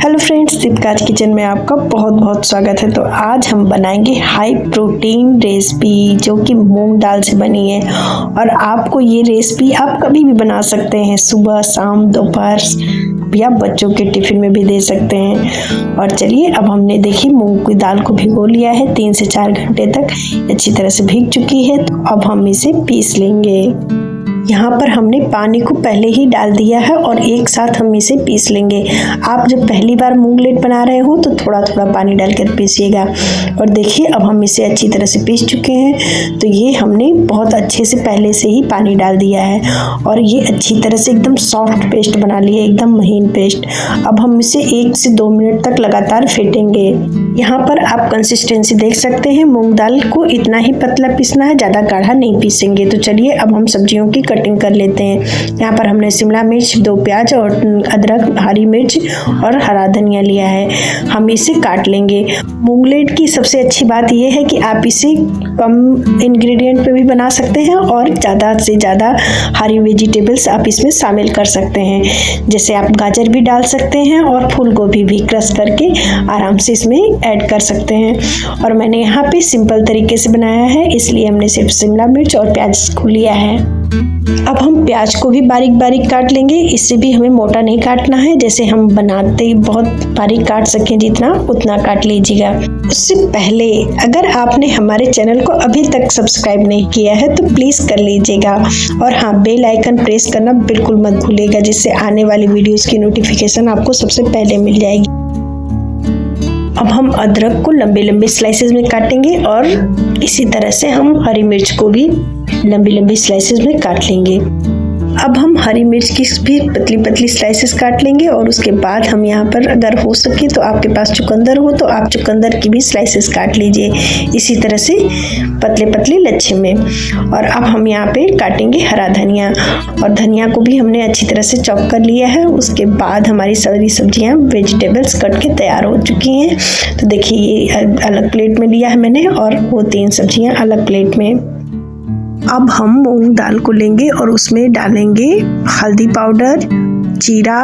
Hello friends, Deepika's kitchen में आपका बहुत बहुत स्वागत है। तो आज हम बनाएंगे हाई प्रोटीन रेसिपी जो कि मूंग दाल से बनी है। और आपको ये रेसिपी आप कभी भी बना सकते हैं, सुबह, शाम, दोपहर या बच्चों के टिफिन में भी दे सकते हैं। और चलिए, अब हमने देखिए मूंग की दाल को भिगो लिया है 3 से 4 घंटे तक, अच्छी तरह से भीग चुकी है। तो अब हम इसे पीस लेंगे। यहाँ पर हमने पानी को पहले ही डाल दिया है और एक साथ हम इसे पीस लेंगे। आप जब पहली बार मूंगलेट बना रहे हो तो थोड़ा थोड़ा पानी डालकर पीसिएगा। और देखिए, अब हम इसे अच्छी तरह से पीस चुके हैं। तो ये हमने बहुत अच्छे से पहले से ही पानी डाल दिया है और ये अच्छी तरह से एकदम सॉफ्ट पेस्ट बना लिया, एकदम महीन पेस्ट। अब हम इसे 1 से 2 मिनट तक लगातार फेंटेंगे। यहाँ पर आप कंसिस्टेंसी देख सकते हैं, मूंग दाल को इतना ही पतला पीसना है, ज़्यादा गाढ़ा नहीं पीसेंगे। तो चलिए, अब हम सब्जियों की कटिंग कर लेते हैं। यहाँ पर हमने शिमला मिर्च, 2 प्याज और अदरक, हरी मिर्च और हरा धनिया लिया है। हम इसे काट लेंगे। मूंगलेट की सबसे अच्छी बात यह है कि आप इसे कम इंग्रेडिएंट पे भी बना सकते हैं और ज़्यादा से ज़्यादा हरी वेजिटेबल्स आप इसमें शामिल कर सकते हैं। जैसे आप गाजर भी डाल सकते हैं और फूल गोभी भी क्रश करके आराम से इसमें ऐड कर सकते हैं। और मैंने यहाँ पे सिंपल तरीके से बनाया है, इसलिए हमने सिर्फ शिमला मिर्च और प्याज को लिया है। अब हम प्याज को भी बारीक बारीक काट लेंगे। इससे भी हमें मोटा नहीं काटना है, जैसे हम बनाते बहुत बारीक काट सकें जितना, उतना काट लीजिएगा। उससे पहले अगर आपने हमारे चैनल को अभी तक सब्सक्राइब नहीं किया है तो प्लीज कर लीजिएगा। और हाँ, बेल आइकन प्रेस करना बिल्कुल मत भूलिएगा, जिससे आने वाली वीडियोस की नोटिफिकेशन आपको सबसे पहले मिल जाएगी। अब हम अदरक को लंबे लंबे स्लाइसेस में काटेंगे और इसी तरह से हम हरी मिर्च को भी लंबी लंबी स्लाइसेस में काट लेंगे। अब हम हरी मिर्च की भी पतली पतली स्लाइसेस काट लेंगे और उसके बाद हम यहाँ पर, अगर हो सके तो आपके पास चुकंदर हो तो आप चुकंदर की भी स्लाइसेस काट लीजिए, इसी तरह से पतले पतले लच्छे में। और अब हम यहाँ पे काटेंगे हरा धनिया, और धनिया को भी हमने अच्छी तरह से चॉप कर लिया है। उसके बाद हमारी सारी सब्जियाँ, वेजिटेबल्स कट के तैयार हो चुकी हैं। तो देखिए, ये अलग प्लेट में लिया है मैंने और वो 3 सब्जियाँ अलग प्लेट में। अब हम मूंग दाल को लेंगे और उसमें डालेंगे हल्दी पाउडर, जीरा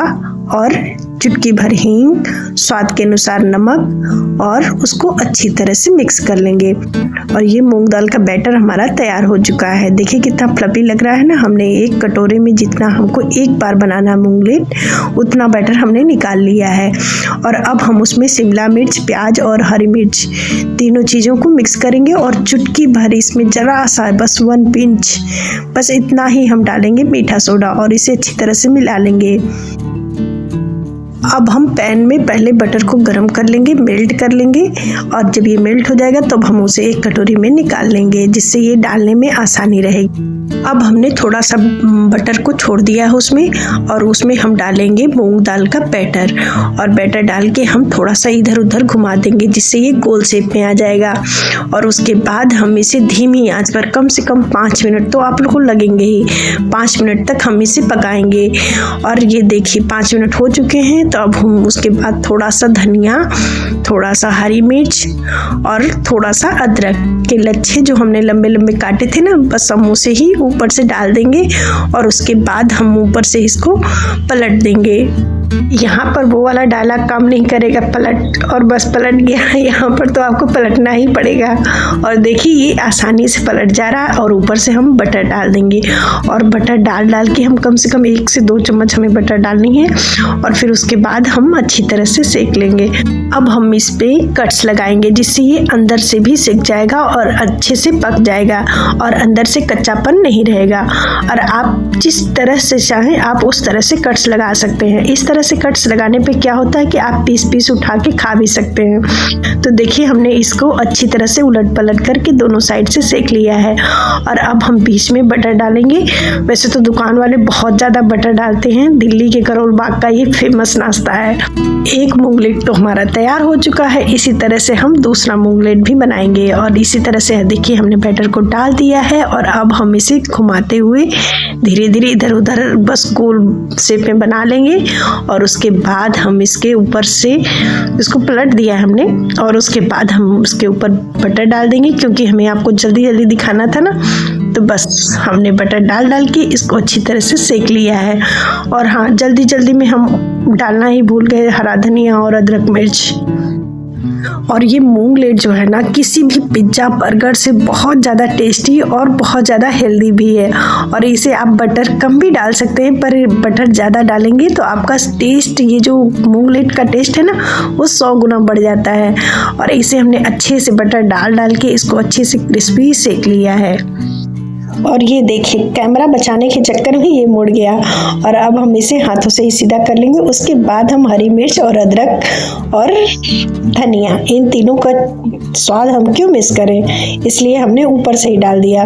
और चुटकी भर हींग, स्वाद के अनुसार नमक, और उसको अच्छी तरह से मिक्स कर लेंगे। और ये मूंग दाल का बैटर हमारा तैयार हो चुका है। देखिए कितना फ्लफी लग रहा है ना। हमने एक कटोरे में जितना हमको एक बार बनाना मूंगलेट, उतना बैटर हमने निकाल लिया है। और अब हम उसमें शिमला मिर्च, प्याज और हरी मिर्च, तीनों चीज़ों को मिक्स करेंगे और चुटकी भर इसमें जरा सा, बस 1 पिंच, बस इतना ही हम डालेंगे मीठा सोडा और इसे अच्छी तरह से मिला लेंगे। अब हम पैन में पहले बटर को गरम कर लेंगे, मेल्ट कर लेंगे, और जब ये मेल्ट हो जाएगा तब हम उसे एक कटोरी में निकाल लेंगे, जिससे ये डालने में आसानी रहेगी। अब हमने थोड़ा सा बटर को छोड़ दिया है उसमें, और उसमें हम डालेंगे मूंग दाल का बैटर, और बैटर डाल के हम थोड़ा सा इधर उधर घुमा देंगे, जिससे ये गोल शेप में आ जाएगा। और उसके बाद हम इसे धीमी आंच पर कम से कम 5 मिनट तो आप लोगों को लगेंगे ही, 5 मिनट तक हम इसे पकाएंगे। और ये देखिए 5 मिनट हो चुके हैं। तो अब हम उसके बाद थोड़ा सा धनिया, थोड़ा सा हरी मिर्च और थोड़ा सा अदरक के लच्छे जो हमने लंबे लंबे काटे थे ना, बस हम उसे ही ऊपर से डाल देंगे। और उसके बाद हम ऊपर से इसको पलट देंगे। यहाँ पर वो वाला डायलॉग काम नहीं करेगा, पलट और बस पलट गया। यहाँ पर तो आपको पलटना ही पड़ेगा। और देखिए, ये आसानी से पलट जा रहा है। और ऊपर से हम बटर डाल देंगे, और बटर डाल के हम कम से कम 1 से 2 चम्मच हमें बटर डालनी है। और फिर उसके बाद हम अच्छी तरह से सेक लेंगे। अब हम इस पे कट्स लगाएंगे, जिससे ये अंदर से भी सेक जाएगा और अच्छे से पक जाएगा और अंदर से कच्चापन नहीं रहेगा। और आप जिस तरह से चाहें आप उस तरह से कट्स लगा सकते हैं। इस तरह से कट्स लगाने पे क्या होता है कि आप पीस उठा के खा भी सकते हैं। तो देखिए, हमने इसको अच्छी तरह से उलट पलट करके दोनों साइड से सेक लिया है। और अब हम बीच में बटर डालेंगे। वैसे तो दुकान वाले बहुत ज़्यादा बटर डालते हैं, दिल्ली के करोल बाग का ये फेमस नाश्ता है। एक मूंगलेट तो हमारा तैयार हो चुका है। इसी तरह से हम दूसरा मूंगलेट भी बनाएंगे। और इसी तरह से देखिए, हमने बैटर को डाल दिया है और अब हम इसे घुमाते हुए धीरे धीरे इधर उधर बस गोल शेप में बना लेंगे। और उसके बाद हम इसके ऊपर से इसको पलट दिया हमने, और उसके बाद हम उसके ऊपर बटर डाल देंगे, क्योंकि हमें आपको जल्दी जल्दी दिखाना था ना। तो बस हमने बटर डाल डाल के इसको अच्छी तरह से सेक लिया है। और हाँ, जल्दी जल्दी में हम डालना ही भूल गए हरा धनिया और अदरक मिर्च। और ये मूंगलेट जो है ना, किसी भी पिज्ज़ा बर्गर से बहुत ज़्यादा टेस्टी और बहुत ज़्यादा हेल्दी भी है। और इसे आप बटर कम भी डाल सकते हैं, पर बटर ज़्यादा डालेंगे तो आपका टेस्ट, ये जो मूंगलेट का टेस्ट है ना, वो 100 गुना बढ़ जाता है। और इसे हमने अच्छे से बटर डाल डाल के इसको अच्छे से क्रिस्पी सेक लिया है। और ये देखिए, कैमरा बचाने के चक्कर में ये मुड़ गया। और अब हम इसे हाथों से ही सीधा कर लेंगे। उसके बाद हम हरी मिर्च और अदरक और धनिया, इन तीनों का स्वाद हम क्यों मिस करें, इसलिए हमने ऊपर से ही डाल दिया।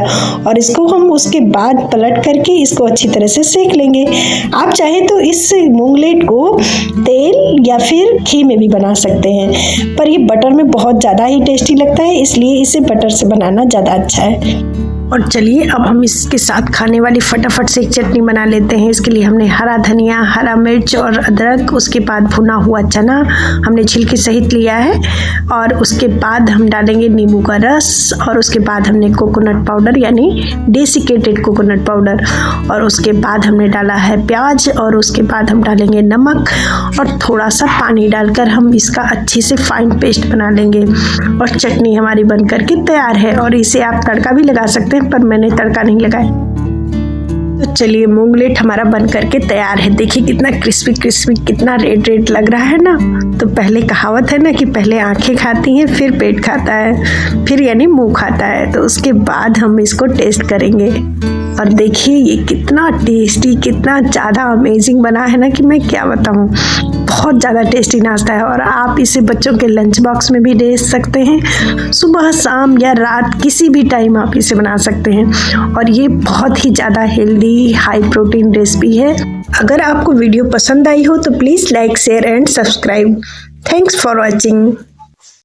और इसको हम उसके बाद पलट करके इसको अच्छी तरह से सेक लेंगे। आप चाहे तो इस मूंगलेट को तेल या फिर घी में भी बना सकते हैं, पर ये बटर में बहुत ज़्यादा ही टेस्टी लगता है, इसलिए इसे बटर से बनाना ज़्यादा अच्छा है। और चलिए अब हम इसके साथ खाने वाली फटाफट से एक चटनी बना लेते हैं। इसके लिए हमने हरा धनिया, हरा मिर्च और अदरक, उसके बाद भुना हुआ चना हमने छिलके सहित लिया है। और उसके बाद हम डालेंगे नींबू का रस। और उसके बाद हमने कोकोनट पाउडर यानी डेसिकेटेड कोकोनट पाउडर। और उसके बाद हमने डाला है प्याज। और उसके बाद हम डालेंगे नमक और थोड़ा सा पानी डालकर हम इसका अच्छे से फाइन पेस्ट बना लेंगे। और चटनी हमारी बन करके तैयार है। और इसे आप तड़का भी लगा सकते हैं, पर मैंने तड़का नहीं लगाया। तो चलिए, मूंगलेट हमारा बन करके तैयार है। देखिए कितना क्रिस्पी क्रिस्पी, कितना रेड रेड लग रहा है ना। तो पहले कहावत है ना कि पहले आंखें खाती हैं फिर पेट खाता है, फिर यानी मुंह खाता है। तो उसके बाद हम इसको टेस्ट करेंगे। और देखिए ये कितना टेस्टी, कितना ज़्यादा अमेजिंग बना है ना कि मैं क्या बताऊँ। बहुत ज़्यादा टेस्टी नाश्ता है। और आप इसे बच्चों के लंच बॉक्स में भी दे सकते हैं, सुबह शाम या रात किसी भी टाइम आप इसे बना सकते हैं। और ये बहुत ही ज़्यादा हेल्दी हाई प्रोटीन रेसिपी है। अगर आपको वीडियो पसंद आई हो तो please like, share and subscribe. Thanks for watching.